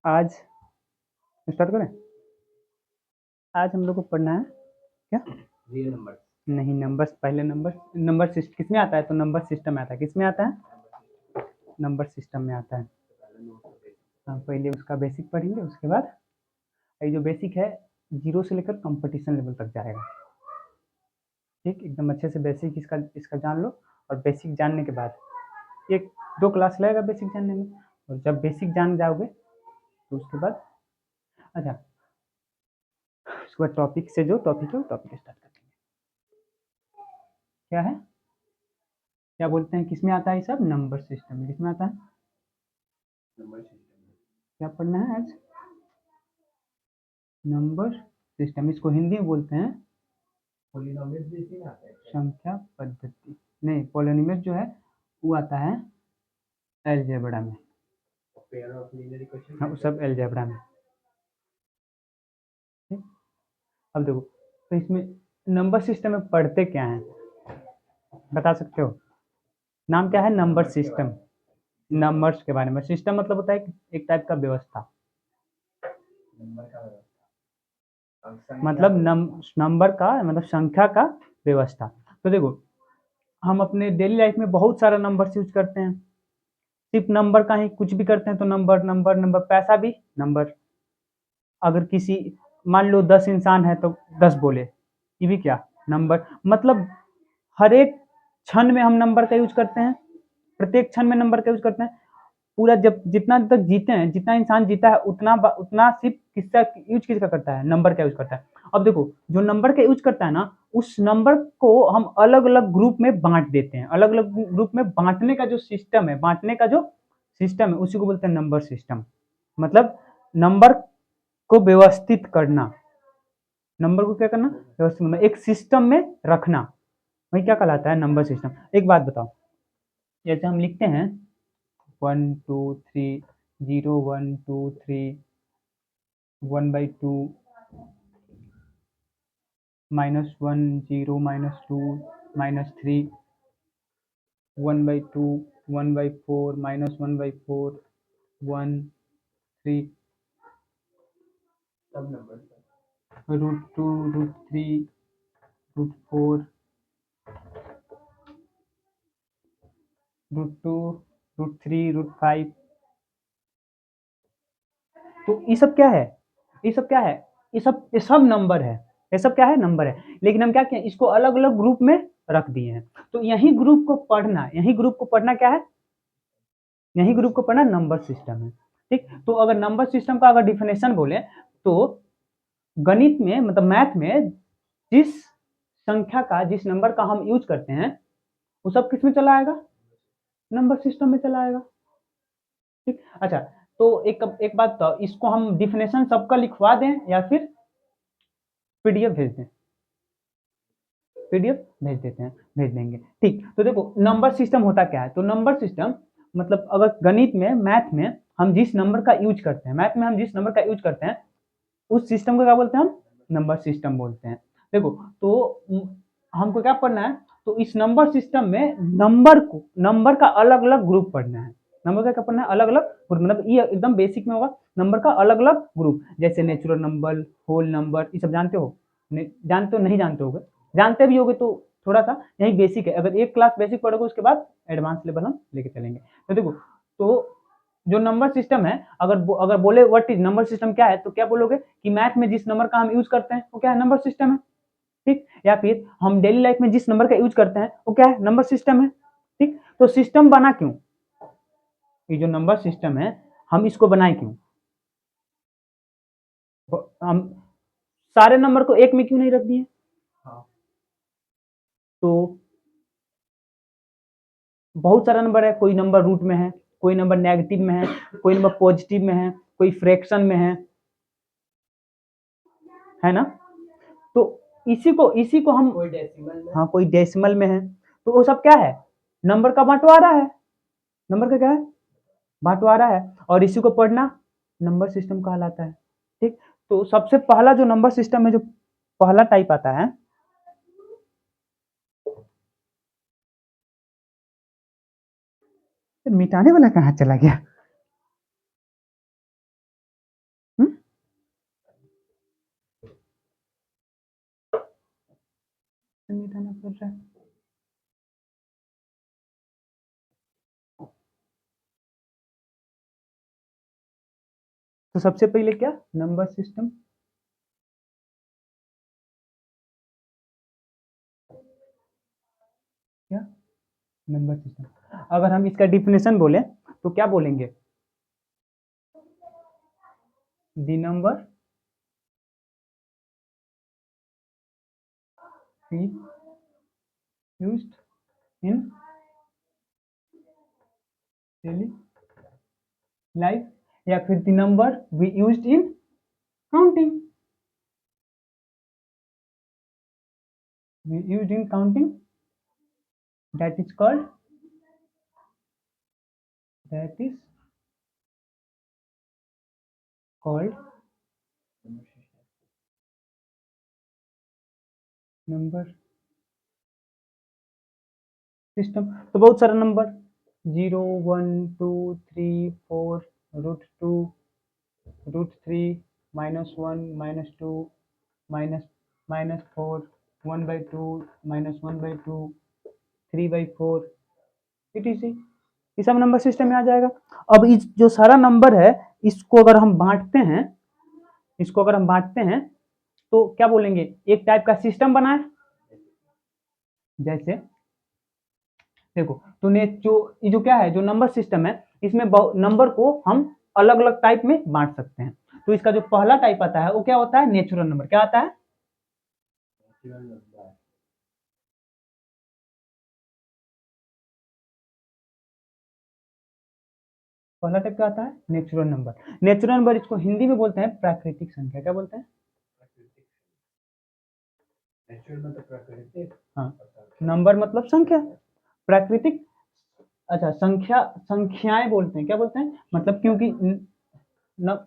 आज स्टार्ट करें। आज हम लोग को पढ़ना है क्या, रियल नंबर नहीं नंबर्स, पहले नंबर सिस्टम किस में आता है, तो नंबर सिस्टम में आता है, किस में आता है, नंबर सिस्टम में आता है। हाँ पहले उसका बेसिक पढ़ेंगे, उसके बाद ये जो बेसिक है 0 से लेकर कंपटीशन लेवल तक जाएगा। ठीक, एकदम अच्छे से बेसिक इसका जान लो, और बेसिक जानने के बाद 1-2 क्लास लगेगा बेसिक जानने में, और जब बेसिक जान जाओगे तो उसके बाद अच्छा उसके बाद टॉपिक से जो टॉपिक है वो टॉपिक स्टार्ट कर देंगे। क्या है, क्या बोलते हैं, किसमें आता है ये सब, नंबर सिस्टम में। किसमें आता है, नंबर सिस्टम क्या पढ़ना है आज, नंबर सिस्टम। इसको हिंदी में बोलते हैं पॉलिनोमियल जैसे में आता है संख्या पद्धति। नहीं, पॉलिनोमियल जो है वो आता है अलजेब्रा में। पेयर ऑफ लीनियर इक्वेशन हाँ वो सब अलजेब्रा में। ठीक, अब देखो तो इसमें नंबर सिस्टम में पढ़ते क्या है, बता सकते हो, नाम क्या है, नंबर सिस्टम। नंबर्स के बारे में, सिस्टम मतलब होता है एक टाइप का व्यवस्था, नंबर का मतलब नंबर का मतलब संख्या का व्यवस्था। तो देखो हम अपने डेली लाइफ में बहुत सारा नंबर यूज करते हैं, सिर्फ नंबर का ही कुछ भी करते हैं तो नंबर नंबर नंबर, पैसा भी नंबर। अगर किसी मान लो 10 इंसान है तो 10 बोले, ये भी क्या नंबर। मतलब हर एक क्षण में हम नंबर का यूज करते हैं, प्रत्येक क्षण में नंबर का यूज करते हैं। पूरा जब जितना तक जीते हैं, जितना इंसान जीता है उतना उतना सिर्फ किसका यूज किसका करता है, नंबर का यूज करता है। अब देखो जो नंबर का यूज करता है ना, उस नंबर को हम अलग अलग ग्रुप में बांट देते हैं। अलग अलग ग्रुप में बांटने का जो सिस्टम है, बांटने का जो सिस्टम है उसी को बोलते हैं नंबर सिस्टम। मतलब नंबर को व्यवस्थित करना, नंबर को क्या करना, व्यवस्थित में एक सिस्टम में रखना, वही क्या कहलाता है, नंबर सिस्टम। एक बात बताओ, जैसे हम लिखते हैं 1 2 3 0 1 2 3 1/2 -1 0 -2 -3 1/2 1/4 -1/4 1 3 सब नंबर √2 √3 √4 √2 √3 √5। तो ये सब क्या है, ये सब क्या है, ये सब नंबर है, ये सब क्या है, नंबर है। लेकिन हम क्या किए, इसको अलग अलग ग्रुप में रख दिए हैं। तो यही ग्रुप को पढ़ना, यही ग्रुप को पढ़ना क्या है, यही ग्रुप को पढ़ना नंबर सिस्टम है। ठीक, तो अगर नंबर सिस्टम का अगर डिफिनेशन बोले तो गणित में मतलब मैथ में जिस संख्या का, जिस नंबर का हम यूज करते हैं वो सब किस में चला आएगा, नंबर सिस्टम में चला आएगा। ठीक, अच्छा तो एक बात तो इसको हम डिफिनेशन सबका लिखवा दें या फिर पीडीएफ भेज दें, पीडीएफ भेज देते हैं, भेज देंगे। ठीक, तो देखो नंबर सिस्टम होता क्या है, तो नंबर सिस्टम मतलब अगर गणित में, मैथ में हम जिस नंबर का यूज करते हैं, मैथ में हम जिस नंबर का यूज करते हैं उस सिस्टम को क्या बोलते हैं, हम नंबर सिस्टम बोलते हैं। देखो तो हमको क्या पढ़ना है, तो इस नंबर सिस्टम में नंबर का अलग अलग ग्रुप पढ़ना है। नंबर का क्या पढ़ना है, अलग अलग ग्रुप, मतलब ये एकदम बेसिक में होगा, नंबर का अलग अलग ग्रुप, जैसे नेचुरल नंबर, होल नंबर, ये सब जानते हो, जानते हो नहीं जानते होगे, जानते भी होगे तो थोड़ा सा यही बेसिक है। अगर एक क्लास बेसिक पढ़ोगे उसके बाद एडवांस लेवल हम लेके चलेंगे। तो देखो तो जो नंबर सिस्टम है, अगर बोले व्हाट इज नंबर सिस्टम क्या है, तो क्या बोलोगे कि मैथ में जिस नंबर का हम यूज करते हैं वो क्या है, नंबर सिस्टम है। ठीक, या फिर हम डेली लाइफ में जिस नंबर का यूज करते हैं वो क्या है, नंबर सिस्टम है। ठीक, तो सिस्टम बना क्यों, ये जो नंबर सिस्टम है हम इसको बनाए क्यों, हम सारे नंबर को एक में क्यों नहीं रख दिए। हाँ तो बहुत सारा नंबर है, कोई नंबर रूट में है, कोई नंबर नेगेटिव में है, कोई नंबर पॉजिटिव में है, कोई फ्रैक्शन में है ना। तो इसी को हम, कोई डेसिमल में, हाँ कोई डेसिमल में है, तो वो सब क्या है, नंबर का बंटवारा है, नंबर का क्या है, बंटवारा है, और इसी को पढ़ना नंबर सिस्टम कहलाता है। ठीक, तो सबसे पहला जो नंबर सिस्टम में जो पहला टाइप आता है, मिटाने वाला कहाँ चला गया। मिटाना पड़ रहा है। तो सबसे पहले क्या, नंबर सिस्टम, क्या, नंबर सिस्टम। अगर हम इसका डिफिनेशन बोले तो क्या बोलेंगे, the number used in daily life, या फिर the number we used in counting, we used in counting, that is called, that is called number system. तो बहुत सारा नंबर, 0 1 2 3 4 √2 √3 -1 -2 माइनस -4 1/2 -1/2 3/4 etc, ये सब नंबर सिस्टम में आ जाएगा। अब इस जो सारा नंबर है, इसको अगर हम बांटते हैं, इसको अगर हम बांटते हैं तो क्या बोलेंगे, एक टाइप का सिस्टम बना है। जैसे देखो, तो ने जो ये जो क्या है, जो नंबर सिस्टम है, इसमें नंबर को हम अलग अलग टाइप में बांट सकते हैं। तो इसका जो पहला टाइप आता है वो क्या होता है, नेचुरल नंबर। क्या आता है, नेचुरल नंबर। पहला टाइप क्या आता है, नेचुरल नंबर। नेचुरल नंबर, इसको हिंदी में बोलते हैं प्राकृतिक संख्या। क्या बोलते हैं, नेचुरल मतलब प्राकृतिक, हाँ, नंबर मतलब संख्या, प्राकृतिक, अच्छा संख्या, संख्याएं बोलते हैं। क्या बोलते हैं, मतलब क्योंकि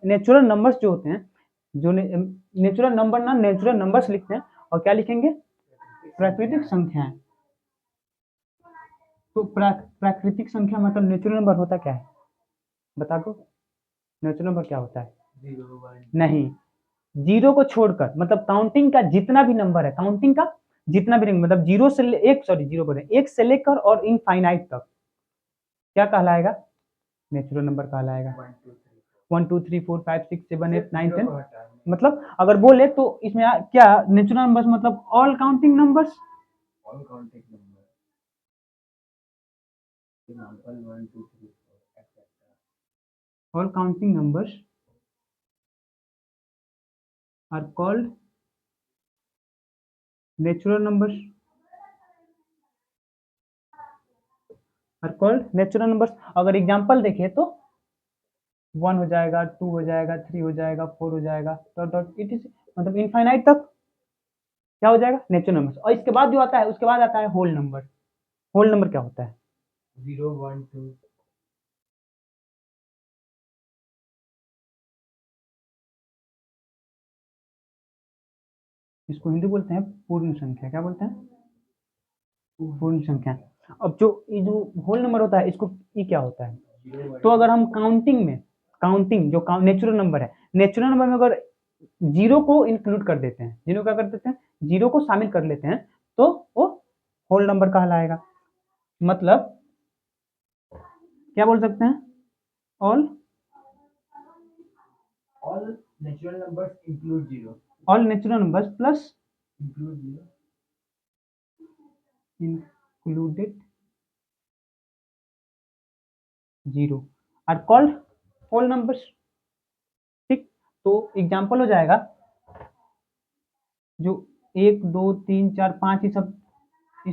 नेचुरल नंबर्स जो होते हैं, जो नेचुरल नंबर ना नेचुरल नंबर्स लिखते हैं, और क्या लिखेंगे, प्राकृतिक संख्याएं। तो प्राकृतिक संख्या मतलब नेचुरल नंबर होता क्या है, बता दो, नेचुरल नंबर क्या होता है। 0 1 नहीं, जीरो को छोड़कर, मतलब काउंटिंग का जितना भी नंबर है, काउंटिंग का जितना भी नंबर, मतलब जीरो से एक, सॉरी जीरो बोले, एक से लेकर और इनफाइनाइट तक क्या कहलाएगा, नेचुरल नंबर कहलाएगा। 1 2 3 4 5 6 7 8 9 10, मतलब अगर बोले तो इसमें क्या, नेचुरल नंबर्स मतलब all counting numbers, all counting number, example 1 2 3 4 etcetera. All counting numbers are called natural numbers, are called natural numbers. अगर एग्जांपल देखें तो 1 हो जाएगा, 2 हो जाएगा, 3 हो जाएगा, 4 हो जाएगा, डॉट डॉट इट, मतलब इनफाइनाइट तक क्या हो जाएगा, नेचुरल नंबर्स। और इसके बाद जो आता है, उसके बाद आता है होल नंबर। होल नंबर क्या होता है, 0 1 2 इसको हिंदी बोलते हैं पूर्ण संख्या। क्या बोलते हैं, पूर्ण संख्या। अब जो ये जो होल नंबर होता है, इसको ये क्या होता है, 0 1 तो अगर हम काउंटिंग में, काउंटिंग जो नेचुरल नंबर है, नेचुरल नंबर में अगर जीरो को इंक्लूड कर देते हैं, जीरो क्या कर देते हैं, जीरो को शामिल कर लेते हैं, तो वो होल नंबर कहलाएगा। मतलब क्या बोल सकते हैं, all all natural numbers include 0, all natural numbers plus include 0 included zero are called whole numbers. ठीक, तो एग्जांपल हो जाएगा, जो 1 2 3 4 5 ये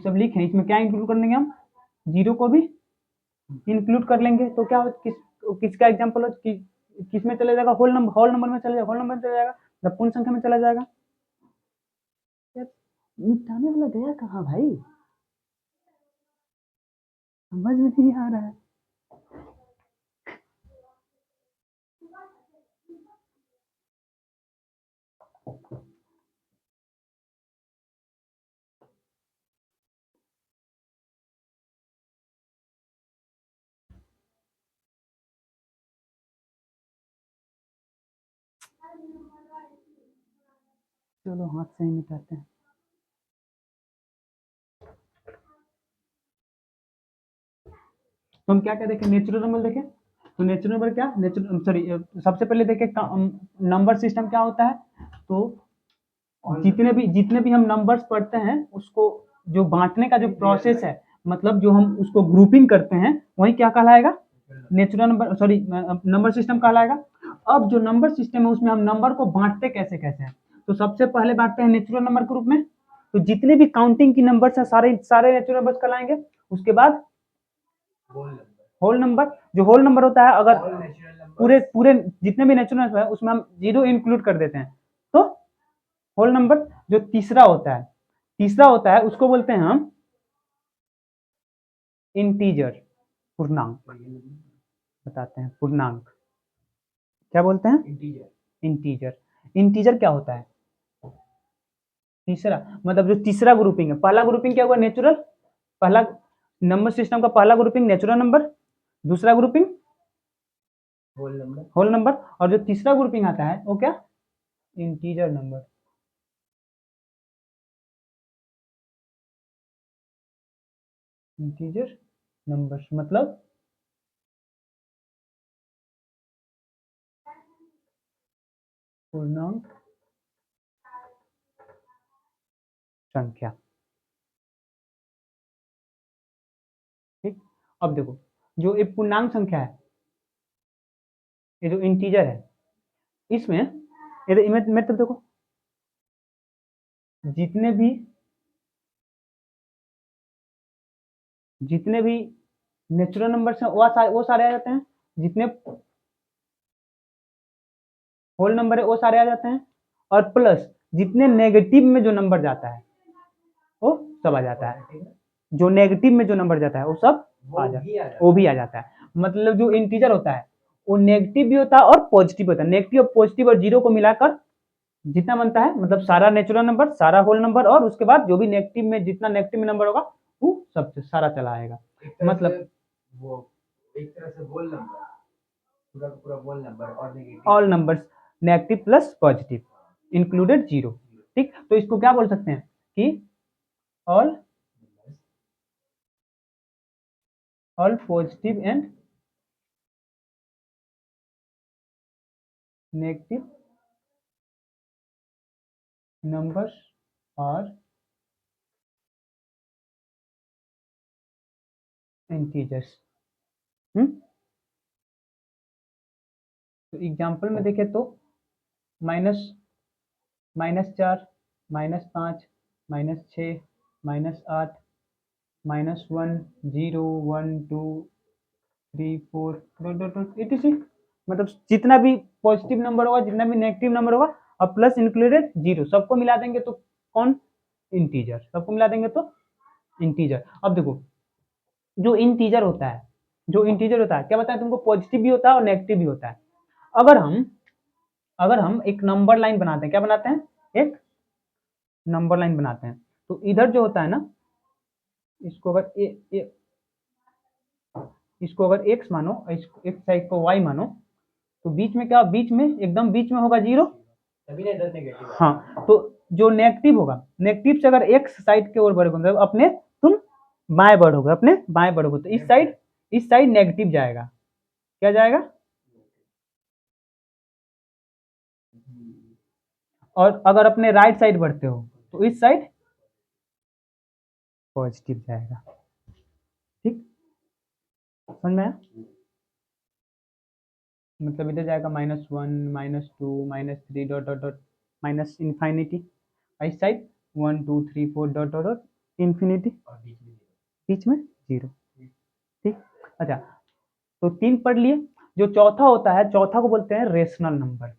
सब लिखे, इसमें क्या इंक्लूड कर लेंगे हम, जीरो को भी इंक्लूड कर लेंगे। तो क्या किसका एग्जांपल हो, किस में चला जाएगा, होल नंबर में चला जाएगा, होल नंबर में चला जाएगा, मतलब पूर्ण संख्या में चला जाएगा। मिटाने वाला गया कहाँ भाई, समझ में नहीं आ रहा है। चलो हाथ से ही मिटाते हैं। तो हम क्या क्या देखें, नेचुरल नंबर देखें। तो नेचुरल नंबर क्या, नेचुरल सॉरी सबसे पहले देखें नंबर सिस्टम क्या होता है। तो जितने भी हम नंबर्स पढ़ते हैं उसको जो बांटने का जो प्रोसेस है, मतलब जो हम उसको ग्रुपिंग करते हैं, वही क्या कहलाएगा, natural number sorry number system कहलाएगा। अब जो नंबर सिस्टम है उसमें हम नंबर को बांटते कैसे कैसे हैं। तो सबसे पहले बांटते हैं नेचुरल नंबर के रूप में। तो जितने भी काउंटिंग की नंबर्स है सारे सारे नेचुरल नंबर्स कहलाएंगे। उसके बाद होल नंबर, जो होल नंबर होता है, अगर पूरे पूरे जितने भी नेचुरल नंबर है उसमें हम जीरो इंक्लूड कर देते हैं तो होल नंबर। जो तीसरा होता है उसको बोलते हैं हम इंटीजर, पूर्णांक। बताते हैं पूर्णांक क्या बोलते हैं, इंटीजर। इंटीजर क्या होता है, तीसरा, मतलब जो तीसरा ग्रुपिंग है। पहला ग्रुपिंग क्या हुआ, नेचुरल, पहला नंबर सिस्टम का पहला ग्रुपिंग नेचुरल नंबर, दूसरा ग्रुपिंग होल नंबर, और जो तीसरा ग्रुपिंग आता है वो क्या, इंटीजर नंबर। इंटीजर नंबर्स मतलब पूर्णांक संख्या। ठीक, अब देखो जो एक पूर्णांक संख्या है, ये जो इंटीजर है, इसमें ये मतलब देखो जितने भी नेचुरल नंबर्स हैं वो सारे आ जाते हैं, जितने होल नंबर है वो सारे आ जाते हैं, और प्लस जितने नेगेटिव में जो नंबर जाता है वो सब आ जाता है। जो नेगेटिव में जो नंबर जाता है वो सब आ जाता है, वो भी आ जाता है। मतलब जो इंटीजर होता है वो नेगेटिव भी होता है और पॉजिटिव होता है। नेगेटिव और पॉजिटिव और जीरो को मिलाकर जितना बनता है, मतलब सारा नेचुरल नंबर, सारा होल नंबर, और उसके बाद जो भी नेगेटिव में जितना नेगेटिव में नंबर होगा वो सब सारा चला आएगा। मतलब वो एक तरह से होल नंबर, पूरा का पूरा होल नंबर और all numbers negative plus positive included zero. ठीक, तो इसको क्या बोल सकते हैं कि all positive and negative numbers are integers. तो एग्जाम्पल में देखें तो -4, -5, -6, -8, -1, 0, 1, 2, 3, 4 डॉट डॉट डॉट etc। मतलब जितना भी पॉजिटिव नंबर होगा, जितना भी नेगेटिव नंबर होगा, और प्लस इंक्लूडेड जीरो, सबको मिला देंगे तो कौन, इंटीजर। सबको मिला देंगे तो इंटीजर। अब देखो जो इंटीजर होता है, क्या बताया तुमको, पॉजिटिव भी होता है और नेगेटिव भी होता है। अगर हम एक नंबर लाइन बनाते हैं, क्या बनाते हैं, एक नंबर लाइन बनाते हैं, तो इधर जो होता है ना, इसको अगर x मानो, एक साइड को y मानो, तो बीच में क्या, एकदम बीच में होगा जीरो, तभी ना इधर नेगेटिव। हाँ, तो जो नेगेटिव होगा, नेगेटिव से अगर x साइड की ओर बढ़ोगे, मतलब अपने तुम बाएं बढ़ोगे, तो इस साइड नेगेटिव जाएगा, क्या जाएगा, और अगर अपने राइट साइड बढ़ते हो तो इस साइड पॉजिटिव जाएगा। ठीक, समझ में आया? मतलब इधर जाएगा -1, -2, -3 डॉट डॉट डॉट माइनस इन्फाइनिटी, इस side 1, 2, 3, 4 dot dot dot infinity, और बीच में जीरो। ठीक, अच्छा, तो 3 पढ़ लिए। जो चौथा होता है, चौथा को बोलते हैं रेशनल नंबर।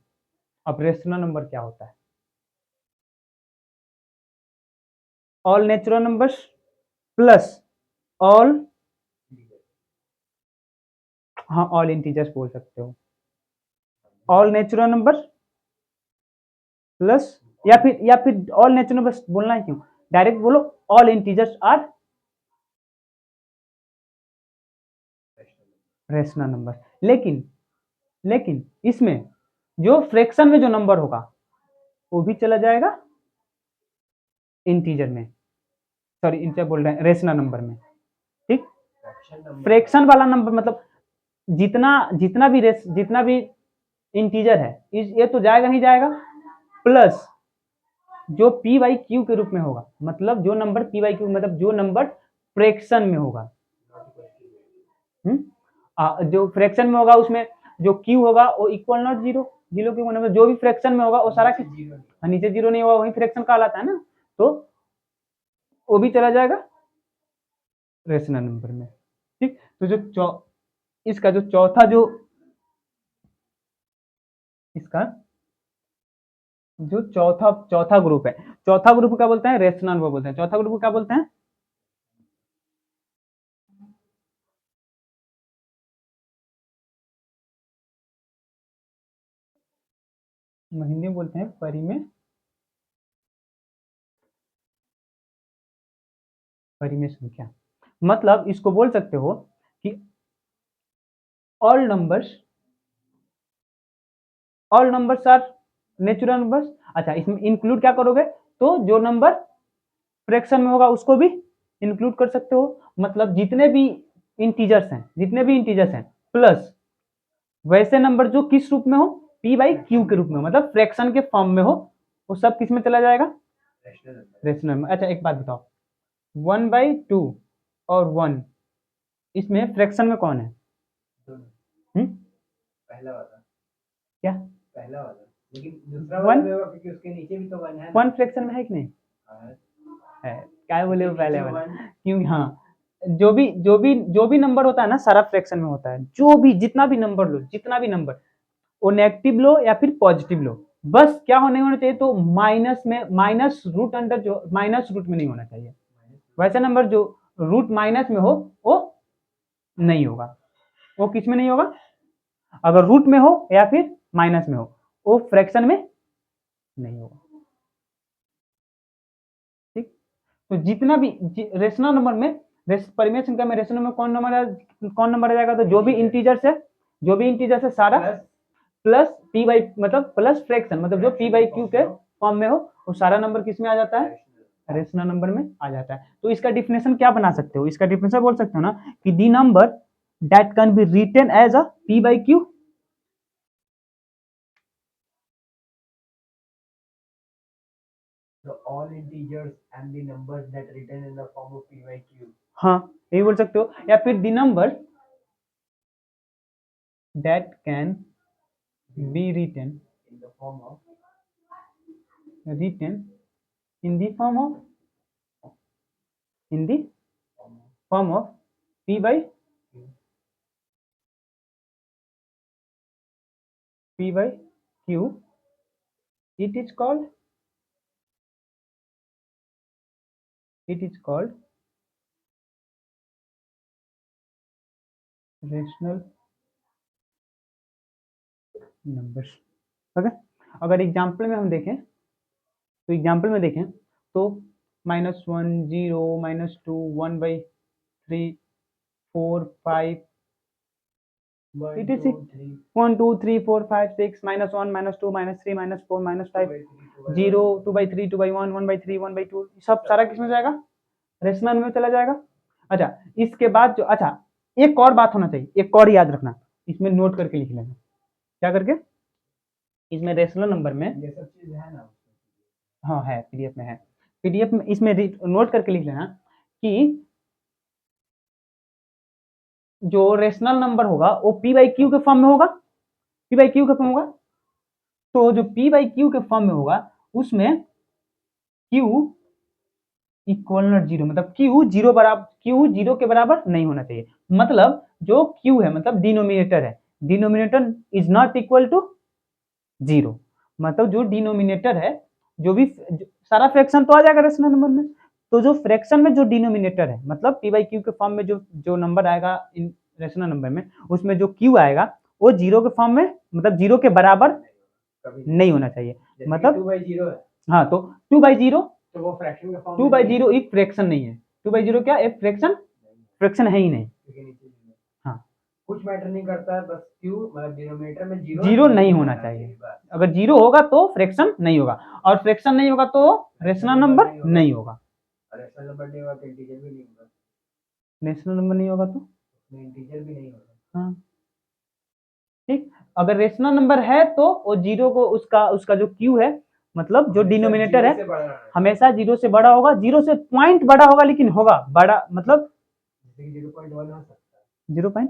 अब रेशनल नंबर क्या होता है, all natural numbers plus all, हाँ ऑल इंटीजर्स बोल सकते हो, ऑल नेचुरल नंबर्स प्लस, या फिर ऑल नेचुरल नंबर्स बोलना है क्यों, डायरेक्ट बोलो all integers are rational number. लेकिन इसमें जो फ्रैक्शन में जो नंबर होगा वो भी चला जाएगा इंटीजर में, सॉरी इंटीजर बोल रहे हैं, रेशनल नंबर में। ठीक, फ्रैक्शन वाला नंबर मतलब जितना भी इंटीजर है ये तो जाएगा ही जाएगा, प्लस जो पी बाई क्यू के रूप में होगा, मतलब जो नंबर पी बाई क्यू मतलब जो नंबर फ्रैक्शन में होगा, जो फ्रैक्शन में होगा उसमें जो क्यू होगा वो equal not zero, zero Q मतलब जो भी फ्रैक्शन में होगा वो सारा नीचे जीरो नहीं होगा, वही फ्रैक्शन कहलाता है ना, तो वो भी चला जाएगा रेशनल नंबर में। ठीक, तो इसका जो चौथा ग्रुप है, चौथा ग्रुप क्या बोलते हैं, रेशनल नंबर बोलते हैं। चौथा ग्रुप क्या बोलते हैं, हिंदी में बोलते हैं परिमेय संख्या। मतलब इसको बोल सकते हो कि all numbers are natural numbers. अच्छा, इसमें इंक्लूड क्या करोगे, तो जो नंबर फ्रैक्शन में होगा उसको भी इंक्लूड कर सकते हो, मतलब जितने भी इंटीजर्स हैं प्लस वैसे नंबर जो किस रूप में हो, पी बाई क्यू के रूप में, मतलब फ्रैक्शन के फॉर्म में हो, वो सब किस में चला जाएगा, रेशनल में। अच्छा एक बात बताओ, 1/2 और 1 इसमें फ्रैक्शन में कौन है, पहला वाला, क्या पहला वाला, लेकिन दूसरा वाला भी होगा क्योंकि उसके नीचे भी तो 1 है। 1 फ्रैक्शन में है कि नहीं, है, क्या बोले वो पहले वाला, क्योंकि हाँ जो भी नंबर होता है ना सारा फ्रैक्शन में होता है, जो भी जितना भी नंबर लो, जितना भी नंबर, वो नेगेटिव लो या फिर पॉजिटिव लो, बस क्या होना चाहिए, तो माइनस रूट अंडर जो माइनस रूट में नहीं होना चाहिए, वैसे नंबर जो रूट माइनस में हो वो नहीं होगा, वो किस में नहीं होगा, अगर रूट में हो या फिर माइनस में हो वो फ्रैक्शन में नहीं होगा। ठीक, तो जितना भी रेशनल नंबर में परिमेय संख्या में रेशनल नंबर कौन नंबर आ जाएगा, तो जो भी इंटीजर्स है सारा प्लस पी बाई मतलब प्लस फ्रैक्शन मतलब जो पी बाई क्यू के फॉर्म में हो वो सारा नंबर किस में आ जाता है, रेशनल नंबर में आ जाता है। तो इसका डिफिनेशन क्या बना सकते हो, इसका डिफिनेशन बोल सकते हो ना कि the number that can be written as a p by q, So all integers and the numbers that written in the form of p by q. हाँ यही बोल सकते हो, या फिर the number that can be written in the form of in the form of p by q, it is called rational numbers. Okay, अगर example में हम देखें तो -1 0 -2 1/3 4 5 it is 1 2 3 4 5 6 -1 -2 -3 -4 -5 0 2/3 2/1 1/3 1/2 सब सारा किस में जाएगा, रेशनल में चला जाएगा। अच्छा इसके बाद जो अच्छा एक और बात होना चाहिए, एक और याद रखना, इसमें नोट करके लिख लेना, क्या करके, इसमें रेशनल नंबर में ये सब चीज है ना, हाँ है पीडीएफ में है, पीडीएफ में इसमें नोट करके लिख लेना कि जो रेशनल नंबर होगा वो पी बाई क्यू के फॉर्म में होगा, तो जो पी बाई क्यू के फॉर्म में होगा उसमें क्यू इक्वल नॉट जीरो, मतलब क्यू जीरो के बराबर नहीं होना चाहिए, मतलब जो क्यू है मतलब denominator is not equal to zero, मतलब जो डिनोमिनेटर है जो भी सारा फ्रैक्शन तो आ जाएगा रेशनल नंबर में, तो जो फ्रैक्शन में जो डिनोमिनेटर है मतलब पी बाई क्यू के फॉर्म में जो नंबर आएगा इन रेशनल नंबर में, उसमें जो क्यू आएगा वो जीरो के फॉर्म में मतलब जीरो के बराबर नहीं होना चाहिए, मतलब 2/0 है, हाँ तो 2/0 तो वो फ्रैक्शन का फॉर्म 2/0 एक फ्रैक्शन नहीं है, 2/0 क्या एक फ्रैक्शन है ही नहीं, हाँ कुछ मैटर नहीं करता है, बस क्यू मतलब डिनोमिनेटर में जीरो नहीं होना चाहिए, अगर जीरो होगा तो फ्रैक्शन नहीं होगा, और फ्रैक्शन नहीं होगा तो रेशनल नंबर नहीं होगा, रेशनल नंबर नहीं होगा तो इंटीजर भी नहीं होगा, रेशनल नंबर नहीं होगा तो में इंटीजर भी नहीं होता। हाँ ठीक, अगर रेशनल नंबर है तो वो जीरो को उसका उसका जो क्यू है मतलब जो डिनोमिनेटर है हमेशा जीरो से बड़ा होगा, जीरो से पॉइंट बड़ा होगा लेकिन होगा बड़ा, मतलब 0.1 हो सकता है। 0.1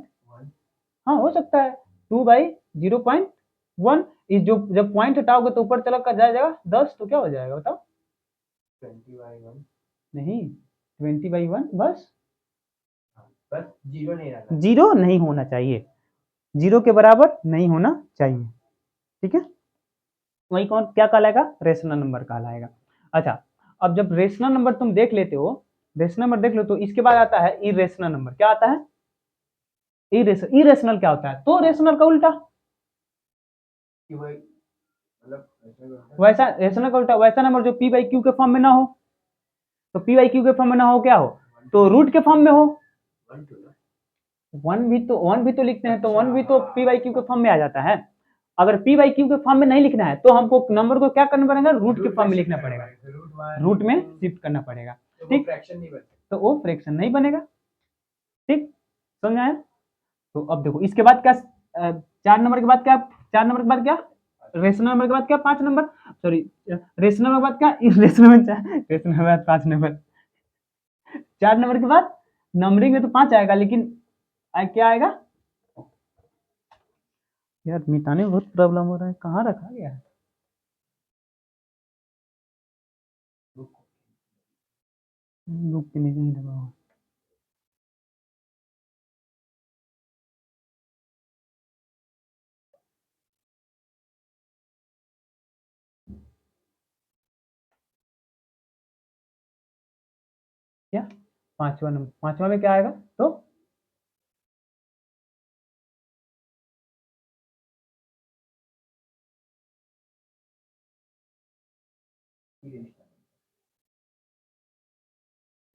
हाँ हो सकता है, 2/0.1 इस जो जब पॉइंट हटाओगे तो ऊपर चला कर जाएगा 10 तो क्या हो जाएगा बताओ? 20/1 नहीं 20/1 बस, बस जीरो नहीं रहना, जीरो नहीं होना चाहिए, जीरो के बराबर नहीं होना चाहिए, ठीक है, वही कौन क्या कहलाएगा? रेशनल नंबर कहलाएगा। अच्छा, अब जब रेशनल नंबर तुम देख लेते हो, रेशनल नंबर देख लो तो इसके बाद आता है इरेशनल नंबर। क्या आता है? इरेशनल क्या होता है? तो रेशनल का उल्टा, कि वही मतलब ऐसा भी होता है। वैसा रेशनल का उल्टा वैसा नंबर जो पी बाई क्यू के फॉर्म में ना हो, तो पी बाई क्यू के फॉर्म में ना हो क्या हो, तो रूट के फॉर्म में हो। 1 2 ना, वन भी तो लिखते हैं, तो वन भी तो अच्छा, पी बाई क्यू के फॉर्म में आ जाता है। अगर पी बाई क्यू के फॉर्म में नहीं लिखना है तो हमको नंबर को क्या करना पड़ेगा? रूट के फॉर्म में लिखना पड़ेगा, रूट में शिफ्ट करना पड़ेगा, ठीक, फ्रैक्शन नहीं बनता। तो वो फ्रैक्शन नहीं बनेगा, ठीक, समझ आया? तो अब देखो इसके बाद क्या, 4 नंबर के बाद क्या, 4 नंबर के बाद क्या, रेशनल नंबर के बाद क्या, 5 नंबर, सॉरी रेशनल नंबर के बाद क्या, रेशनल रेशनल के बाद 5 नंबर, 4 नंबर के बाद नंबरिंग में तो 5 आएगा लेकिन क्या आएगा यार, मिटाने में बहुत प्रॉब्लम हो रहा है, कहाँ रखा गया है? बुक के नीचे नहीं लगा हुआ। क्या 5वां नंबर, 5वां में क्या आएगा तो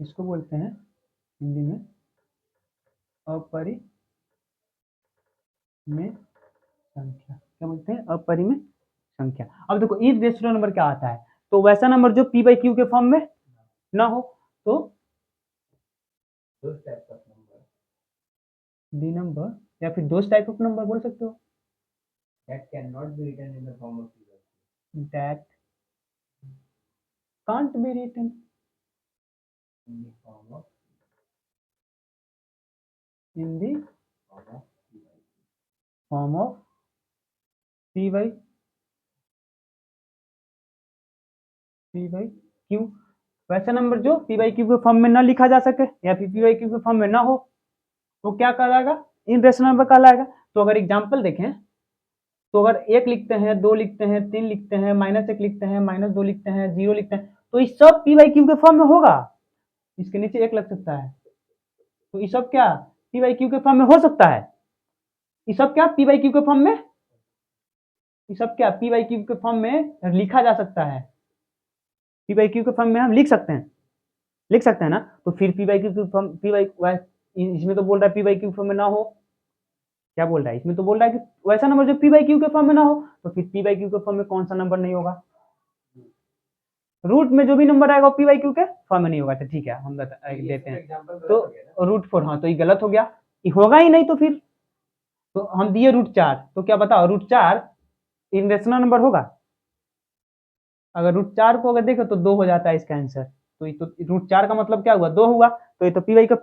इसको बोलते हैं हिंदी में अपरिमेय संख्या। क्या बोलते हैं? अपरिमेय संख्या। अब देखो इरेशनल नंबर क्या आता है, तो वैसा नंबर जो पी बाई क्यू के फॉर्म में ना हो, तो दो type of number D number, या फिर दो टाइप ऑफ नंबर बोल सकते हो, that cannot be written in the form of figure, that can't be written in the form of in the form of figure. Form of P by Q. वैसा number जो P by Q के form में ना लिखा जा सके या फिर पी बाई क्यू के फॉर्म में ना हो, वो क्या कहलाएगा? इरेशनल नंबर कहलाएगा। तो अगर एग्जाम्पल देखें तो अगर 1 लिखते हैं, 2 लिखते हैं, 3 लिखते हैं, -1 लिखते हैं, -2 लिखते हैं, 0 लिखते हैं, तो ये सब पी बाई क्यू के फॉर्म में होगा। इसके नीचे 1 लग सकता है, तो ये सब क्या पी बाई क्यू के फॉर्म में हो सकता है, ये सब क्या पी बाई क्यू के फॉर्म में, ये सब क्या पी बाई क्यू के फॉर्म में लिखा जा सकता है, पी बाई क्यू के फॉर्म में हम लिख सकते हैं ना। तो फिर पी बाई क्यू के फॉर्म पी बाई, इसमें तो बोल रहा है पी बाई क्यू फॉर्म में ना हो, क्या बोल रहा है इसमें, तो बोल रहा है कि वैसा नंबर जो पी बाई क्यू के फॉर्म में ना हो, तो फिर पी बाई क्यू के फॉर्म में कौन सा नंबर नहीं होगा? रूट में जो भी नंबर आएगा वो पी बाई क्यू के फॉर्म में नहीं होगा। तो ठीक है हम देते हैं, तो रूट 4, हाँ तो ये गलत हो गया, ये होगा ही नहीं, तो फिर तो हम दिए √4, तो क्या बताओ √4 इरेशनल नंबर होगा? अगर √4 को अगर देखो तो 2 हो जाता है इसका आंसर, तो ये तो √4 का मतलब क्या हुआ, 2 हुआ, तो ये तो पी बाई क्यू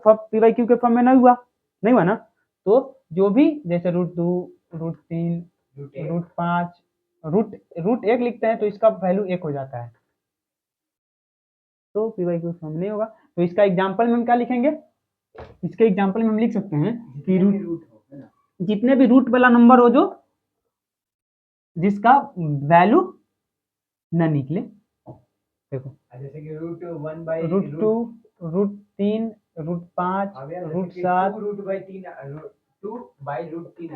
के फॉर्म में नहीं हुआ ना। तो जो भी जैसे √2, √3, √5, √1 लिखते हैं तो इसका वैल्यू 1 हो जाता है, तो पी बाई क्यू फॉर्म नहीं होगा। तो इसका एग्जाम्पल में हम क्या लिखेंगे, इसके एग्जाम्पल में हम लिख सकते हैं कि रूट हो है ना, जितने भी रूट वाला नंबर हो जो जिसका वैल्यू न निकले, देखो जैसे कि √1 बाई √2, √3, √5, √7, √2/√3 आ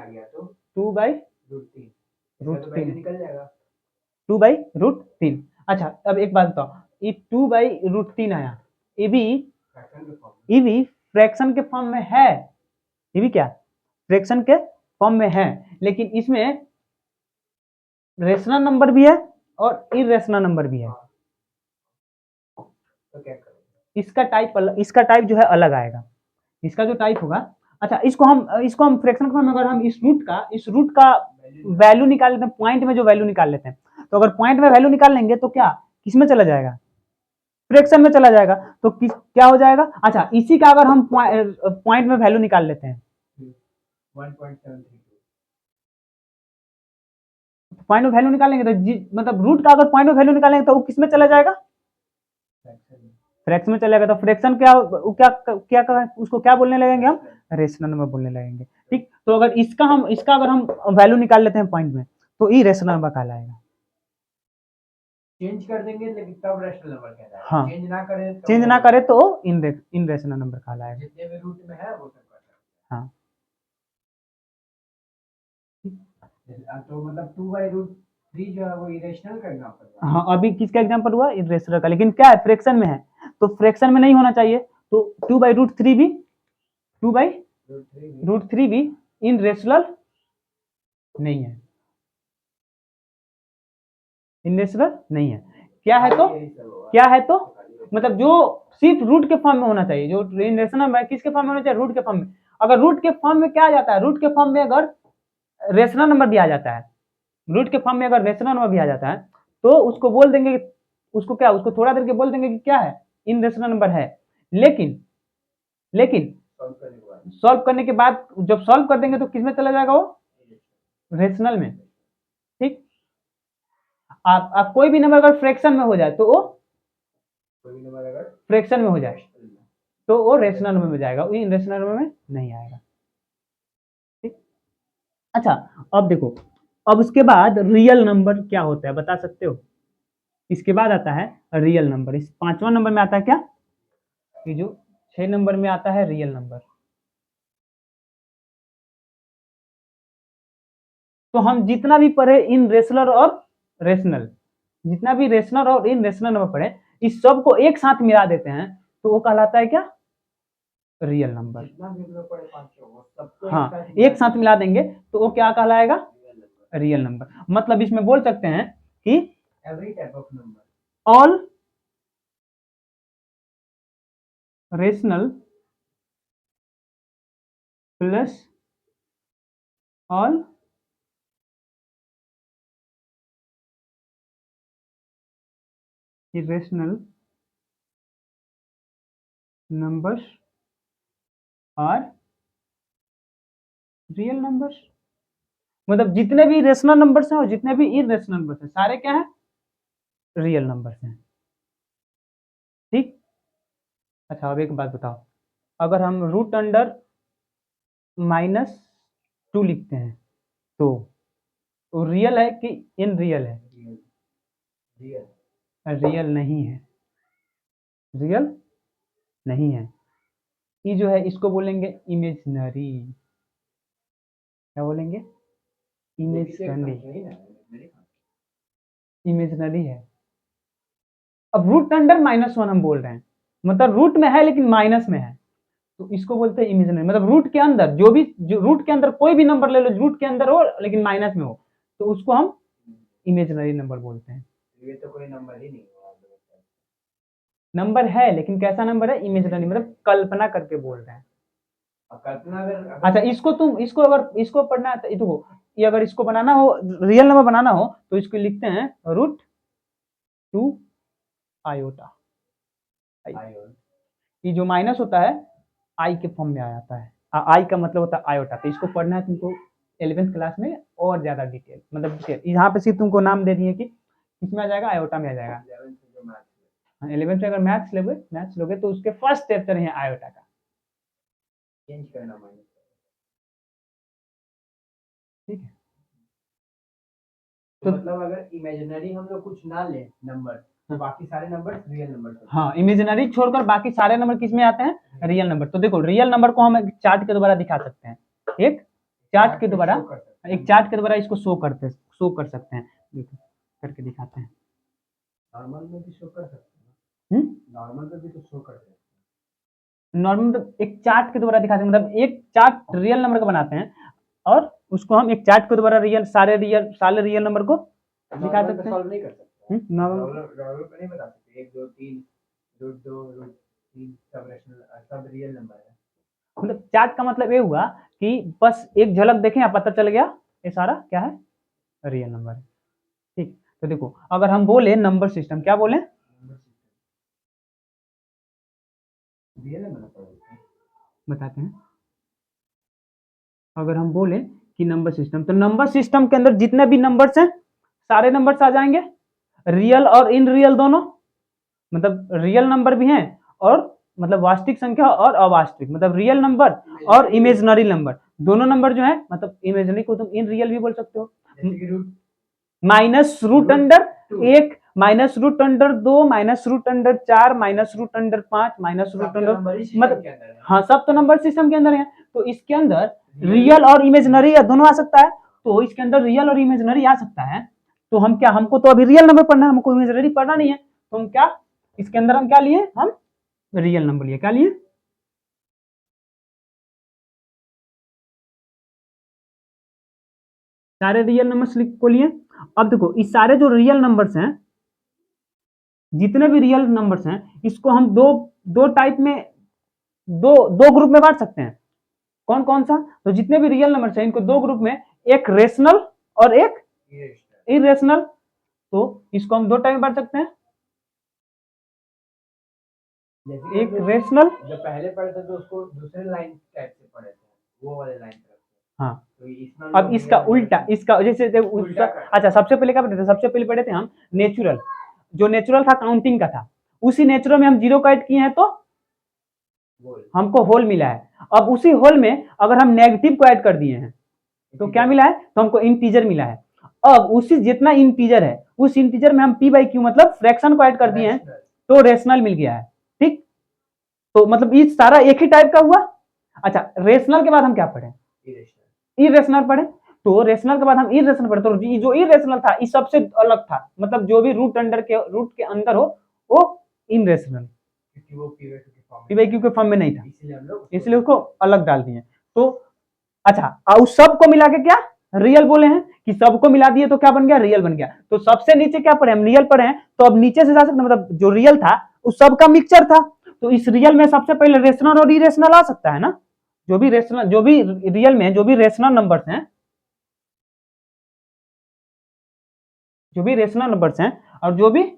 गया, तो 2/√3, निकल जाएगा। 2/√3। अच्छा अब एक बात बताओ, ये 2/√3 आया, ये भी फ्रैक्शन के फॉर्म में है, ये भी क्या फ्रैक्शन के फॉर्म में है, लेकिन इसमें रेशनल नंबर भी है और इरेशनल नंबर भी है, तो क्या करें? इसका टाइप जो है अलग आएगा, इसका जो टाइप होगा अच्छा, इसको हम फ्रैक्शन फॉर्म में अगर हम इस रूट का वैल्यू निकाल लेते हैं, पॉइंट में जो वैल्यू निकाल लेते हैं, तो अगर पॉइंट में वैल्यू निकाल लेंगे तो क्या किसमें चला जाएगा, फ्रैक्शन में चला जाएगा। तो क्या हो जाएगा, अच्छा इसी का अगर हम पॉइंट में वैल्यू निकाल लेते हैं, 1.732 पॉइंट में वैल्यू निकालेंगे तो मतलब रूट का अगर पॉइंट में वैल्यू निकालेंगे तो वो किसमें चला जाएगा, फ्रैक्शन में चलेगा। तो फ्रैक्शन क्या उसको क्या बोलने लगेंगे हम, रेशनल नंबर बोलने लगेंगे। ठीक, तो अगर इसका अगर हम वैल्यू निकाल लेते हैं पॉइंट में तो ई रेशनल नंबर कहलाएगा। चेंज कर देंगे लेकिन तब रैशनल नंबर कहलाएगा। हाँ, चेंज ना करे तो इन रेशनल नंबर कहलाएगा। जितने भी रूट में है वो सब कर सकते हाँ, हैं। तो मतलब 2/√3 जो है वो इरेशनल का एग्जांपल है। हाँ, अभी किसका एग्जांपल हुआ, इरेशनल का, लेकिन क्या है फ्रैक्शन में है, तो फ्रैक्शन में नहीं होना चाहिए। तो 2/√3 भी 2/√3 भी इन रेशनल नहीं है, इन रेशनल नहीं है। क्या है तो मतलब जो सिर्फ रूट के फॉर्म में होना चाहिए, जो इन रेशनल नंबर किसके फॉर्म में होना चाहिए, रूट के फॉर्म में। अगर रूट के फॉर्म में क्या आ जाता है, रूट के फॉर्म में अगर रेशनल नंबर भी आ जाता है, रूट के फॉर्म में अगर रेशनल नंबर भी आ जाता है तो उसको बोल देंगे, उसको थोड़ा देर के बोल देंगे कि क्या है, इन रेशनल नंबर है। लेकिन सॉल्व करने के बाद जब सॉल्व कर देंगे तो किसमें चला जाएगा, वो रेशनल में। ठीक, आप कोई भी नंबर अगर फ्रैक्शन में हो जाए तो वो फ्रैक्शन में हो जाए तो वो रेशनल नंबर में जाएगा, इन रेशनल नंबर में नहीं आएगा। ठीक, अच्छा अब देखो, अब उसके बाद रियल नंबर क्या होता है बता सकते हो, इसके बाद आता है रियल नंबर। इस 5वां नंबर में आता है क्या, ये जो 6 नंबर में आता है रियल नंबर। तो हम जितना भी पढ़े इन रेशनल और रेशनल, जितना भी रेशनल और इन रेशनल नंबर पढ़े, इस सब को एक साथ मिला देते हैं तो वो कहलाता है क्या, रियल नंबर। हाँ, एक साथ मिला देंगे तो वो क्या कहलाएगा, रियल नंबर। मतलब इसमें बोल सकते हैं कि every type of number, all rational plus all irrational numbers are real numbers. मतलब जितने भी रेशनल नंबर्स हैं और जितने भी इरेशनल नंबर्स हैं सारे क्या हैं, रियल नंबर्स हैं। ठीक, अच्छा अब एक बात बताओ, अगर हम रूट अंडर -2 लिखते हैं तो रियल है कि इन रियल है, रियल नहीं है, रियल नहीं है। ये जो है इसको बोलेंगे इमेजनरी, क्या बोलेंगे, इमेजनरी है। अब रूट अंडर -1 हम बोल रहे हैं, मतलब रूट में है लेकिन माइनस में है, तो इसको बोलते हैं इमेजिनरी। मतलब रूट के अंदर जो रूट के अंदर कोई भी नंबर ले लो, रूट के अंदर हो लेकिन माइनस में हो, तो उसको हम इमेजिनरी नंबर बोलते हैं। ये तो कोई नंबर ही नहीं हुआ, नंबर है लेकिन कैसा नंबर है, इमेजिनरी, मतलब कल्पना करके बोल रहे हैं। कल्पना अगर अच्छा इसको पढ़ना है तो देखो, ये अगर इसको बनाना हो, रियल नंबर बनाना हो तो इसको लिखते हैं √2 आयोटा। ये जो माइनस होता है आई के फॉर्म में आ जाता है, आई का मतलब होता है आयोटा। तो इसको पढ़ना है तुमको 11th क्लास में और ज्यादा डिटेल, मतलब डिटेल यहाँ पे सिर्फ तुमको नाम दे दिए कि किसमें आ जाएगा, आयोटा में आ जाएगा। 11th से अगर मैथ्स लोगे तो उसके फर्स्ट चैप्टर है आयोटा का। चेंज करना माइनस, ठीक है, तो मतलब अगर इमेजिनरी हम लोग कुछ ना ले नंबर तो बाकी सारे नंबर रियल नंबर। हाँ, इमेजिनरी छोड़कर बाकी सारे नंबर किस में आते हैं, रियल नंबर। तो देखो रियल नंबर को हम एक चार्ट के द्वारा दिखा सकते हैं, एक चार्ट के द्वारा इसको शो कर सकते हैं। देखो करके दिखाते हैं, नॉर्मल में भी शो कर सकते हैं, नॉर्मल में भी तो शो कर सकते हैं। नॉर्मल मतलब एक चार्ट के द्वारा दिखाते हैं, मतलब एक चार्ट रियल नंबर का बनाते हैं और उसको हम एक चार्ट के द्वारा सारे रियल नंबर को दिखा सकते हैं। सॉल्व नहीं कर सकते, नॉर्मल पे नहीं बता सकते 1 2 3 √2 √3 सब रियल नंबर है। मतलब चार्ट का मतलब ये हुआ कि बस एक झलक देखें आप पता चल गया ये सारा क्या है, रियल नंबर है। ठीक, तो देखो अगर हम बोले नंबर सिस्टम, क्या बोले, रियल नंबर पड़ेगा। बताते हैं। अगर हम बोले कि नंबर सिस्टम, तो नंबर सिस्टम के अंदर जितने भी नंबर्स हैं सारे नंबर्स आ जाएंगे, रियल और इन रियल दोनों, मतलब रियल नंबर भी हैं और मतलब वास्तविक संख्या और अवास्तविक, मतलब रियल नंबर और इमेजिनरी नंबर, दोनों नंबर जो है, मतलब इमेजिनरी को तुम इन रियल भी बोल सकते हो। जैसे कि root minus root under two, एक, माइनस रूट अंडर दो, माइनस रूट अंडर चार, माइनस रूट अंडर पांच, माइनस रूट सबके अंडर, नंबर ही सिस्टम मतलब के अंदर है। हाँ सब तो नंबर सिस्टम के अंदर है, तो इसके अंदर रियल और इमेजिनरी दोनों आ सकता है, तो इसके अंदर रियल और इमेजिनरी आ सकता है, तो हम क्या, हमको तो अभी रियल नंबर पढ़ना है, हमको इमेजिनरी पढ़ना नहीं है, तो हम क्या, इसके अंदर हम क्या लिए, हम रियल नंबर लिए, क्या लिए, सारे रियल नंबर्स को लिए। अब देखो इस सारे जो रियल नंबर्स हैं, जितने भी रियल नंबर्स हैं, इसको हम दो दो टाइप में, दो दो ग्रुप में बांट सकते हैं। कौन कौन सा, तो जितने भी रियल नंबर्स हैं इनको दो ग्रुप में, एक रेशनल और एक इरेशनल, तो इसको हम दो टाइप में बांट सकते हैं, जैसे एक रेशनल, जो पहले पढ़े थे तो उसको दूसरे लाइन टाइप से पढ़े थे, वो वाले लाइन तरफ से। हाँ तो इसमें अब इसका उल्टा, इसका जैसे उल्टा कर। अच्छा सबसे पहले क्या पढ़े थे, सबसे पहले पढ़े थे हम नेचुरल, जो नेचुरल था काउंटिंग का था, उसी नेचुरल में हम जीरो का ऐड किए हैं तो हमको होल मिला है। अब उसी होल में अगर हम नेगेटिव को ऐड कर दिए हैं तो क्या मिला है, तो हमको इंटीजर मिला है। अब उसी जितना इंटीजर है उस इंटीजर में हम पी बाई क्यू मतलब फ्रैक्शन को ऐड कर दिए हैं तो रेशनल मिल गया है। ठीक, तो मतलब ये सारा एक ही टाइप का हुआ। अच्छा रेशनल के बाद हम क्या पढ़े, इरेशनल पढ़े, तो रेशनल के बाद हम इरेशनल पढ़े, तो जो इरेशनल था इस सबसे अलग था, मतलब जो भी रूट के अंदर हो वो इनरेशनल, क्योंकि वो पी बाई क्यू के फॉर्म में नहीं था, इसलिए उसको अलग डाल दिए। तो अच्छा उस सब को मिला के क्या रियल बोले हैं, कि सबको मिला दिए तो क्या बन गया, रियल बन गया। तो सबसे नीचे क्या पढ़े हम, रियल पढ़े हैं, तो अब नीचे से जा सकते, मतलब जो रियल था उस सब का मिक्सचर था, तो इस रियल में सबसे पहले रेशनल और इरेशनल आ सकता है ना, जो भी रेशनल, जो भी रियल में जो भी रेशनल नंबर्स हैं, जो भी रेशनल नंबर्स हैं और जो भी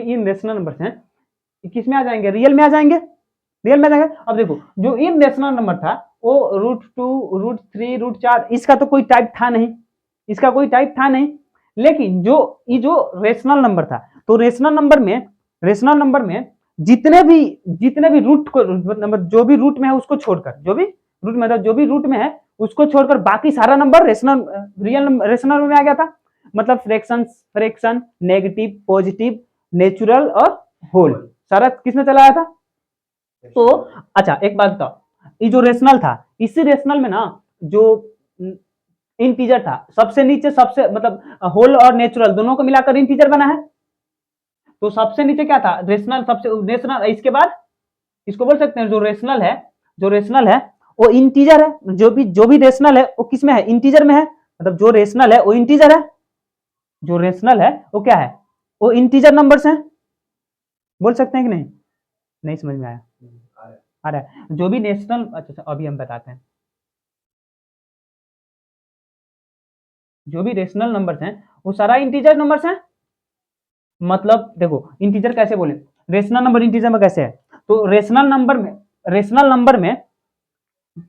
इन रेशनल नंबर्स हैं किस में आ जाएंगे, रियल में आ जाएंगे, रियल में आ जाएंगे। अब देखो जो इन रेशनल नंबर था वो root two, root three, root चार, इसका तो कोई टाइप था नहीं, इसका कोई टाइप था नहीं, लेकिन जो ये जो रेशनल नंबर था, तो रेशनल नंबर में जितने भी रूट को नंबर जो भी रूट में है उसको छोड़कर, जो भी रूट में जो भी रूट में है उसको छोड़कर बाकी सारा नंबर रेशनल रेशनल में आ गया था, मतलब फ्रैक्शन, नेगेटिव, पॉजिटिव, नेचुरल और होल सारा किसमें चला आया था। तो अच्छा एक बात बताओ, ये जो रेशनल था, इसी रेशनल में ना जो इंटीजर था सबसे नीचे, सबसे मतलब होल और नेचुरल दोनों को मिलाकर इंटीजर बना है, तो सबसे नीचे क्या था, रेशनल, सबसे रेशनल, इसके बाद इसको बोल सकते हैं जो रेशनल है, जो रेशनल है वो इंटीजर है, जो भी रेशनल है वो किस में है, इंटीजर में है, मतलब जो रेशनल है वो इंटीजर है, जो रेशनल है वो क्या है, वो इंटीजर नंबर्स हैं, बोल सकते हैं कि नहीं, नहीं समझ में आया, आ रहा है जो भी नेशनल, अच्छा अभी हम बताते हैं, जो भी रेशनल नंबर्स हैं वो सारा इंटीजर नंबर्स हैं, मतलब देखो इंटीजर कैसे बोले, रेशनल नंबर इंटीजर में कैसे है, तो रेशनल नंबर में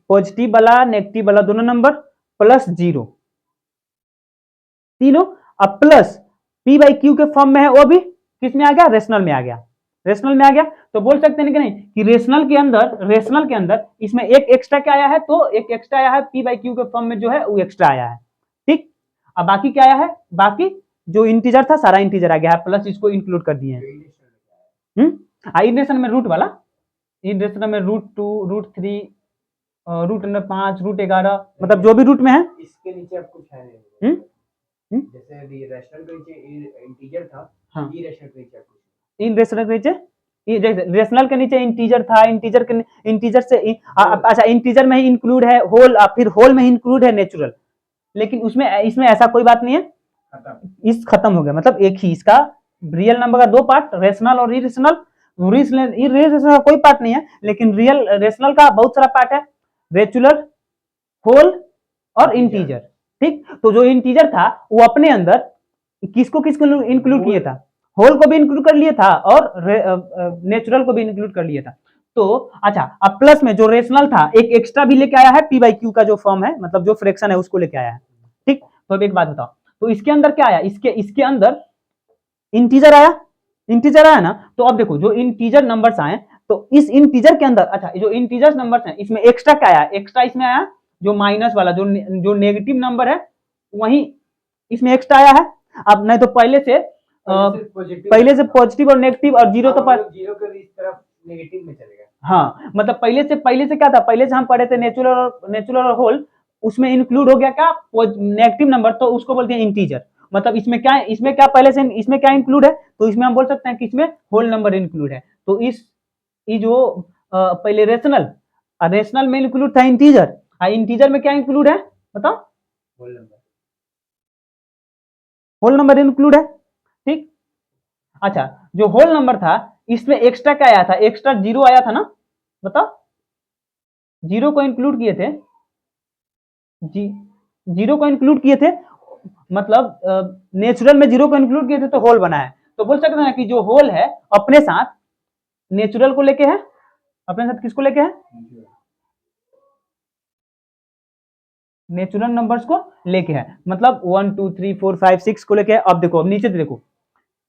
पॉजिटिव वाला नेगेटिव वाला दोनों नंबर प्लस जीरो, तीनों, अब प्लस पी बाई क्यू के फॉर्म में है, वो भी किस में आ गया, रेशनल में आ गया, रेशनल में आ गया, तो बोल सकते हैं कि नहीं कि रेशनल के अंदर इसमें एक एक्स्ट्रा क्या आया है, तो एक एक्स्ट्रा आया है पी बाई क्यू के फॉर्म में जो है वो एक्स्ट्रा आया है। ठीक, अब बाकी क्या आया है, बाकी जो इंटीजर था सारा इंटीजर आ गया है, प्लस इसको इंक्लूड कर दिए हैं। इरेशनल में रूट वाला, इरेशनल में root two, root three, root under 5, root 11, मतलब जो भी रूट में है, इसके नीचे अब कुछ है नहीं। जैसे रैशनल के नीचे इंटीजर था, हाँ इरेशनल के नीचे कुछ, इन रेशनल के नीचे, रेशनल के नीचे इंटीजर था, इंटीजर से अच्छा इंटीजर में ही इंक्लूड है होल, फिर होल में इंक्लूड है नेचुरल, लेकिन उसमें इसमें ऐसा कोई बात नहीं है, इस खत्म हो गया, मतलब एक ही इसका रियल नंबर का दो पार्ट, रेशनल और इरेशनल। इरेशनल का कोई पार्ट नहीं है, लेकिन रियल रेशनल का बहुत सारा पार्ट है, रेचुलर, होल और इंटीजर। ठीक, तो जो इंटीजर था वो अपने अंदर किसको किसको इंक्लूड किया था, होल को भी इंक्लूड कर लिया था और नेचुरल को भी इंक्लूड कर लिया था। तो अच्छा, अब प्लस में जो रेशनल था एक एक्स्ट्रा भी लेके आया है, पी बाई क्यू का जो फॉर्म है, मतलब जो फ्रैक्शन है उसको लेके आया है। ठीक, तो अब एक बात बताओ, तो इसके अंदर क्या आया, इसके अंदर इंटीजर आया, इंटीजर आया ना। तो अब देखो जो इंटीजर नंबर्स आए, तो इस इंटीजर के अंदर, अच्छा जो इंटीजर नंबर्स हैं इसमें एक्स्ट्रा क्या आया, एक्स्ट्रा इसमें आया जो माइनस वाला, जो नेगेटिव नंबर है वही इसमें एक्स्ट्रा आया है। अब नहीं तो पहले से पॉजिटिव और नेगेटिव और जीरो, तो जीरो के इस तरफ नेगेटिव में चलेगा। हाँ, मतलब पहले से क्या था, पहले से हम पढ़े थे नेचुरल और होल, उसमें इंक्लूड हो गया क्या नेगेटिव नंबर, तो उसको बोलते हैं इंटीजर। मतलब इसमें क्या पहले से इसमें क्या इंक्लूड है, तो इसमें हम बोल सकते हैं कि इसमें होल नंबर इंक्लूड है। तो ये जो पहले रेशनल में इंक्लूड था इंटीजर, इंटीजर में क्या इंक्लूड है बताओ, होल नंबर इंक्लूड है। ठीक, अच्छा जो होल नंबर था इसमें एक्स्ट्रा क्या आया था, एक्स्ट्रा जीरो आया था ना, बताओ, जीरो को इंक्लूड किए थे, जीरो को इंक्लूड किए थे, मतलब नेचुरल में जीरो को इंक्लूड किए थे तो होल बना है। तो बोल सकते हैं कि जो होल है अपने साथ नेचुरल को लेके है, अपने साथ किसको लेके है, नेचुरल नंबर्स को लेके है, मतलब 1 2 3 4 5 6 को लेके है। अब देखो, अब नीचे देखो,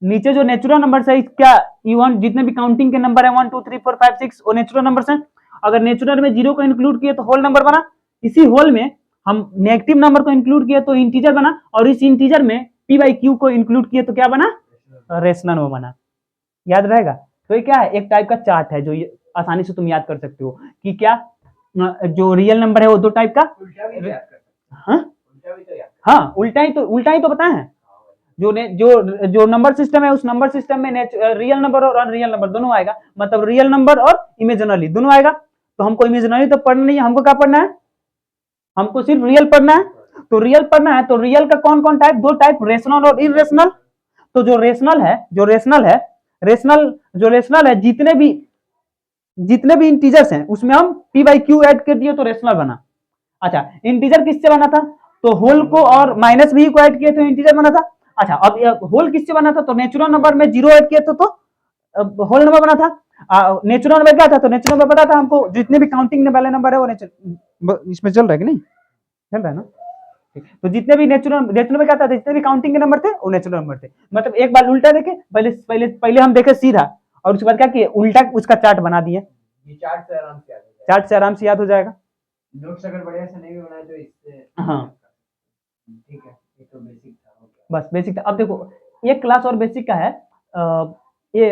नीचे जो नेचुरल नंबर्स है क्या, इवन जितने भी काउंटिंग के नंबर है 1 2 3 4 5 6 वो नेचुरल नंबर्स हैं। अगर नेचुरल में जीरो को इंक्लूड किए तो होल नंबर बना, इसी होल में हम नेगेटिव नंबर को इंक्लूड किए तो इंटीजर बना, और इस इंटीजर में पी बाई क्यू को इंक्लूड किए तो क्या बना, रेशनल वो बना। याद रहेगा। तो ये क्या है, एक टाइप का चार्ट है जो आसानी से तुम याद कर सकते हो कि क्या जो रियल नंबर है वो दो टाइप का, हाँ उल्टा ही तो बताए हैं। जो नंबर सिस्टम है उस नंबर सिस्टम में रियल नंबर और अनरियल नंबर दोनों आएगा, मतलब रियल नंबर और इमेजिनरी दोनों आएगा। तो हमको इमेजिनरी तो पढ़ना नहीं है, हमको क्या पढ़ना है, हमको सिर्फ रियल पढ़ना है। तो रियल पढ़ना है तो रियल का कौन कौन टाइप, दो टाइप, रेशनल और इरेशनल। तो जो रेशनल है जितने भी इंटीजर्स हैं उसमें हम पी बाई क्यू ऐड कर दिए तो रेशनल बना। अच्छा, इंटीजर किससे बना था, तो होल को और माइनस भी को ऐड किए तो इंटीजर बना था। अच्छा, अब होल किससे बना था, तो नेचुरल नंबर में जीरो ऐड किए तो होल नंबर बना था। नेचुरल नंबर क्या था, तो नेचुरल नंबर पता था हमको, जितने भी काउंटिंग वाले नंबर है वो इसमें चल रहा है कि नहीं, चल रहा है ना। तो जितने भी नेचुरल में क्या था, जितने भी काउंटिंग के नंबर थे वो नेचुरल नंबर थे। मतलब एक बार उल्टा देखे, पहले हम देखे सीधा, और उसके बाद क्या किए, उल्टा उसका चार्ट बना दिए। चार्ट से आराम से याद हो जाएगा। नोट्स अगर बढ़िया से नहीं भी बनाए तो इससे, हाँ ठीक है, ये तो बेसिक था, बस बेसिक था। अब देखो एक क्लास और बेसिक का है, ये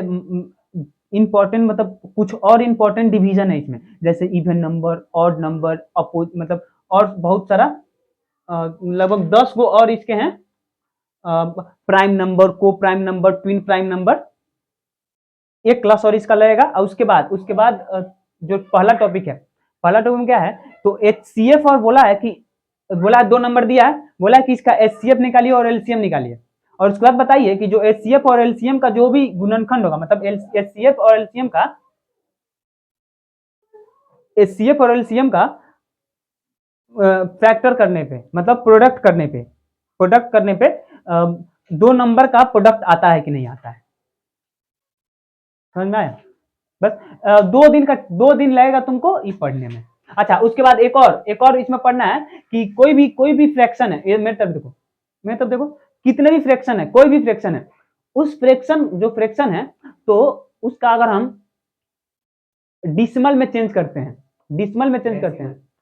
इंपॉर्टेंट, मतलब कुछ और इंपॉर्टेंट डिवीजन है इसमें, जैसे इवन नंबर, ऑड नंबर, अपोज, मतलब और बहुत सारा, लगभग 10 गो और इसके हैं, प्राइम नंबर, को prime number, twin prime number. एक क्लास और इसका लगेगा। और उसके बाद जो पहला टॉपिक में क्या है, तो एचसीएफ, और बोला दो नंबर दिया है, बोला है कि इसका एचसीएफ निकालिए और एलसीएम निकालिए, और उसके बाद बताइए कि जो एचसीएफ और एलसीएम का जो भी गुणनखंड होगा, मतलब एचसीएफ और एलसीएम का फैक्टर करने पे, मतलब प्रोडक्ट करने पे दो नंबर का प्रोडक्ट आता है कि नहीं आता है, समझ में आया। बस 2 दिन लगेगा तुमको ये पढ़ने में। अच्छा, उसके बाद एक और इसमें पढ़ना है कि कोई भी फ्रैक्शन है, ये मेरे तरफ देखो, कितने भी फ्रैक्शन है, कोई भी फ्रैक्शन है, उस फ्रैक्शन है तो उसका अगर हम डिसिमल में चेंज करते हैं,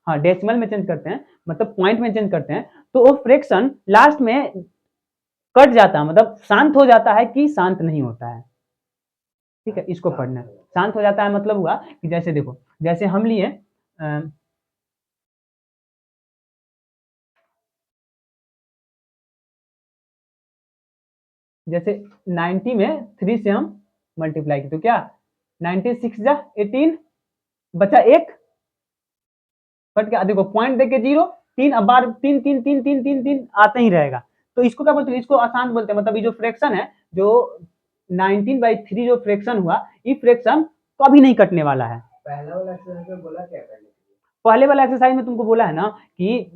हाँ डेसिमल में चेंज करते हैं, मतलब पॉइंट में चेंज करते हैं, तो वो फ्रैक्शन लास्ट में कट जाता है, मतलब शांत हो जाता है कि शांत नहीं होता है। ठीक है, इसको पढ़ना है। शांत हो जाता है मतलब हुआ कि जैसे देखो, जैसे हम लिए जैसे 90 में 3 से हम मल्टीप्लाई की तो क्या 96 जा 18 बचा 1 कट गया। देखो पॉइंट देके 0 3 अब बार 3 3 3 3 3 3 आते ही रहेगा। तो इसको क्या बोलते हैं, इसको आसान बोलते हैं। मतलब ये जो फ्रैक्शन है, जो 19/3 जो फ्रैक्शन हुआ, ये फ्रैक्शन कभी नहीं कटने वाला है। पहला वाला एक्सरसाइज में बोला क्या करने के लिए? पहले वाला एक्सरसाइज में तुमको बोला है ना कि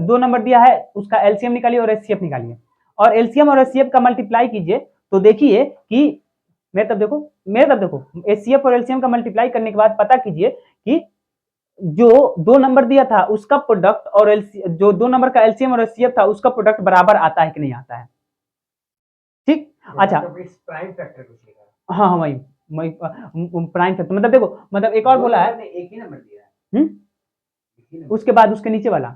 2 नंबर दिया है, उसका एलसीएम निकालिए और एचसीएफ निकालिए, और एलसीएम और एचसीएफ का मल्टीप्लाई कीजिए। तो देखिए कि मेरे तरफ देखो, एचसीएफ और एलसीएम का मल्टीप्लाई करने के बाद पता कीजिए कि जो 2 नंबर दिया था उसका प्रोडक्ट और जो 2 नंबर का एलसीएम और एचसीएफ था उसका प्रोडक्ट बराबर आता है कि नहीं आता है। ठीक, अच्छा, प्राइम फैक्टर कुछ लिखा है। हाँ वही प्राइम फैक्टर, मतलब देखो, मतलब एक और बोला है, एक ही नंबर दिया है। उसके बाद उसके नीचे वाला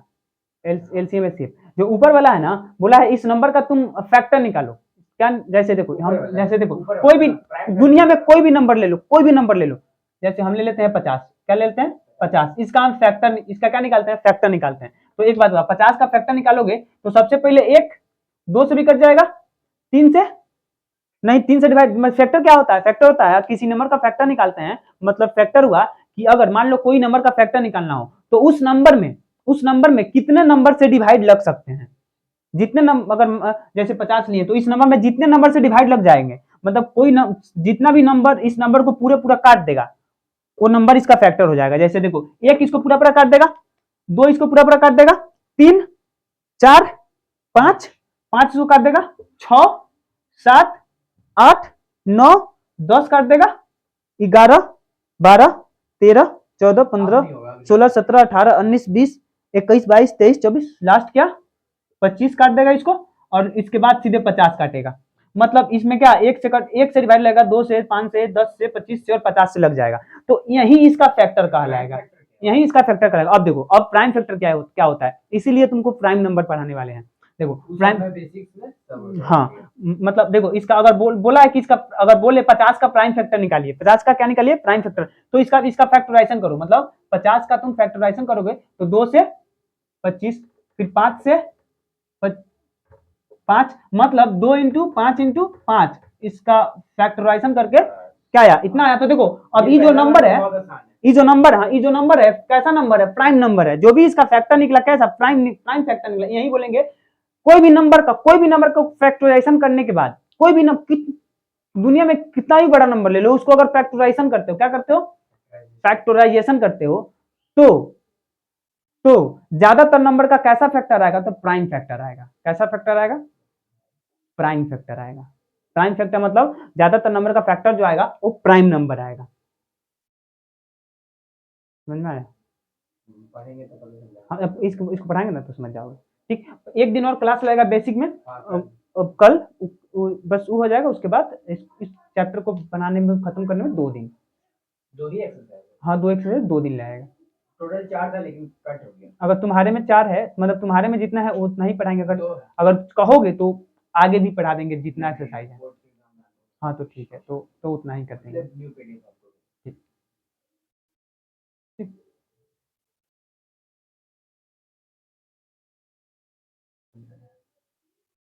एलसीएम एचसीएफ, जो ऊपर वाला है ना, बोला है इस नंबर का तुम फैक्टर निकालो। क्या, जैसे देखो कोई भी दुनिया में कोई भी नंबर ले लो, जैसे हम ले लेते हैं 50, क्या ले लेते हैं 50, इसका हम फैक्टर, इसका क्या निकालते हैं, फैक्टर निकालते हैं। तो एक बात हुआ, 50 का फैक्टर निकालोगे तो सबसे पहले 1 2 से भी कट जाएगा, 3 से नहीं, 3 से डिवाइड, फैक्टर क्या होता है, फैक्टर होता है किसी नंबर का फैक्टर निकालते हैं। मतलब फैक्टर हुआ कि अगर मान लो कोई नंबर का फैक्टर निकालना हो तो उस नंबर में कितने नंबर से डिवाइड लग सकते हैं, जितने नंबर, अगर जैसे 50 लिए तो इस नंबर में जितने नंबर से डिवाइड लग जाएंगे, मतलब जितना भी नंबर इस नंबर को पूरा काट देगा, वो नंबर इसका फैक्टर हो जाएगा। जैसे देखो, 1 इसको पूरा काट देगा, 2 इसको पूरा काट देगा, 3 4 5 5 इसको काट देगा, 6 7 8 9 10 काट देगा, 11 12 13 14 15 16 17 18 19 20 21 22 23 24, लास्ट क्या 25 काट देगा इसको, और इसके बाद सीधे 50 काटेगा। मतलब इसमें क्या, 1 से डिवाइड लगेगा, 2 से 5 से 10 से 25 से और 50 से लग जाएगा। तो यही इसका फैक्टर कहलाएगा, यही इसका फैक्टर कहलाएगा। अब देखो, अब प्राइम फैक्टर क्या होता है, इसीलिए तुमको प्राइम नंबर पढ़ाने वाले हैं। देखो प्राइम, हाँ, मतलब देखो इसका अगर बोला है कि इसका अगर बोले 50 का प्राइम फैक्टर निकालिए, 50 का क्या निकालिए, प्राइम फैक्टर, तो इसका फैक्टराइजेशन करो। मतलब 50 का तुम फैक्टराइजेशन करोगे तो 2 से 25, फिर 5 से 5, मतलब 2 इंटू 5 इसका फैक्टराइजेशन करके क्या आया, इतना आया। तो देखो अब ये जो नंबर है, ये जो नंबर है कैसा नंबर है, प्राइम नंबर है। जो भी इसका फैक्टर निकला कैसा, प्राइम फैक्टर निकला। यही बोलेंगे कोई भी नंबर को फैक्टराइजेशन करने के बाद, कोई भी दुनिया में कितना ही बड़ा नंबर ले लो, उसको अगर फैक्टराइजेशन करते हो, क्या करते हो, फैक्टराइजेशन करते हो, तो ज्यादातर नंबर का कैसा फैक्टर आएगा, तो प्राइम फैक्टर आएगा। कैसा फैक्टर आएगा, प्राइम फैक्टर आएगा। प्राइम फैक्टर मतलब ज्यादातर नंबर का फैक्टर जो आएगा वो प्राइम नंबर आएगा। समझ में आया? पढ़ेंगे तो पता चल जाएगा। हाँ, इसको पढ़ाएंगे ना तो समझ जाओगे। ठीक, एक दिन और क्लास लगेगा बेसिक में, कल बस वो हो जाएगा। उसके बाद इस चैप्टर को बनाने में, खत्म करने में 2 दिन, 2 ही एक्सरसाइज, हाँ 2 एक्सरसाइज 2 दिन लगेगा। टोटल 4 था लेकिन कट हो गया। अगर तुम्हारे में 4 है, मतलब तुम्हारे में जितना है उतना ही पढ़ाएंगे। अगर कहोगे तो आगे भी पढ़ा देंगे जितना एक्सरसाइज है। हाँ तो ठीक है, तो उतना ही कर देंगे।